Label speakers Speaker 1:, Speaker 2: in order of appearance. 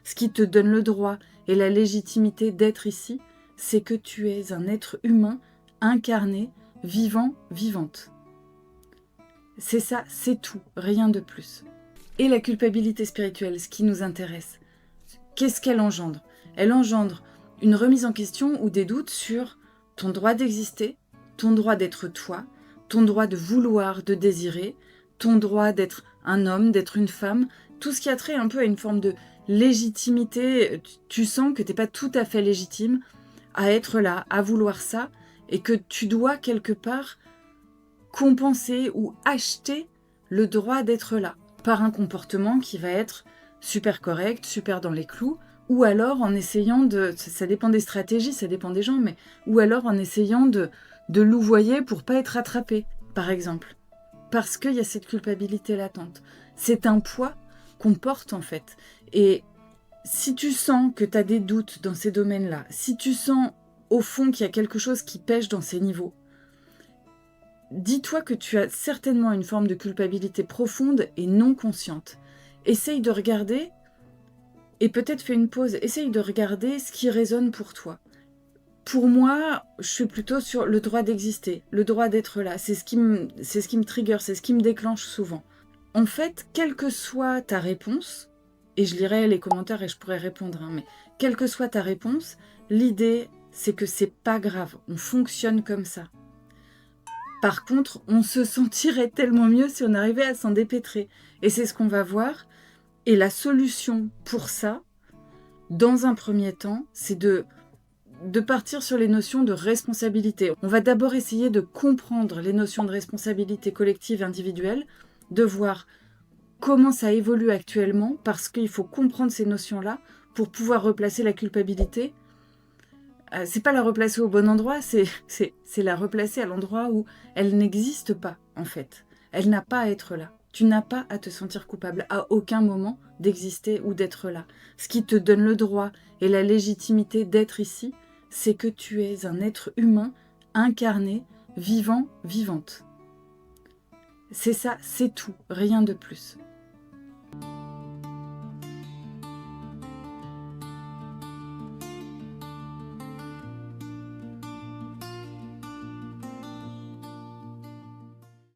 Speaker 1: Ce qui te donne le droit et la légitimité d'être ici, c'est que tu es un être humain incarné, vivant, vivante. C'est ça, c'est tout, rien de plus. Et la culpabilité spirituelle, ce qui nous intéresse, qu'est-ce qu'elle engendre? Elle engendre une remise en question ou des doutes sur ton droit d'exister, ton droit d'être toi, ton droit de vouloir, de désirer, ton droit d'être un homme, d'être une femme, tout ce qui a trait un peu à une forme de légitimité. Tu sens que tu n'es pas tout à fait légitime à être là, à vouloir ça, et que tu dois quelque part compenser ou acheter le droit d'être là par un comportement qui va être super correct, super dans les clous, ou alors en essayant de, ça dépend des stratégies, ça dépend des gens, mais ou alors en essayant de louvoyer pour pas être attrapé, par exemple, parce qu'il y a cette culpabilité latente. C'est un poids qu'on porte en fait. Et si tu sens que tu as des doutes dans ces domaines-là, si tu sens au fond qu'il y a quelque chose qui pêche dans ces niveaux, dis-toi que tu as certainement une forme de culpabilité profonde et non consciente. Essaye de regarder, et peut-être fais une pause, essaye de regarder ce qui résonne pour toi. Pour moi, je suis plutôt sur le droit d'exister, le droit d'être là. C'est ce qui me trigger, c'est ce qui me déclenche souvent. En fait, quelle que soit ta réponse, et je lirai les commentaires et je pourrai répondre, mais quelle que soit ta réponse, l'idée, c'est que c'est pas grave, on fonctionne comme ça. Par contre, on se sentirait tellement mieux si on arrivait à s'en dépêtrer. Et c'est ce qu'on va voir. Et la solution pour ça, dans un premier temps, c'est de partir sur les notions de responsabilité. On va d'abord essayer de comprendre les notions de responsabilité collective et individuelle, de voir comment ça évolue actuellement, parce qu'il faut comprendre ces notions-là pour pouvoir replacer la culpabilité. C'est pas la replacer au bon endroit, c'est la replacer à l'endroit où elle n'existe pas, en fait. Elle n'a pas à être là. Tu n'as pas à te sentir coupable à aucun moment d'exister ou d'être là. Ce qui te donne le droit et la légitimité d'être ici, c'est que tu es un être humain incarné, vivant, vivante. C'est ça, c'est tout, rien de plus.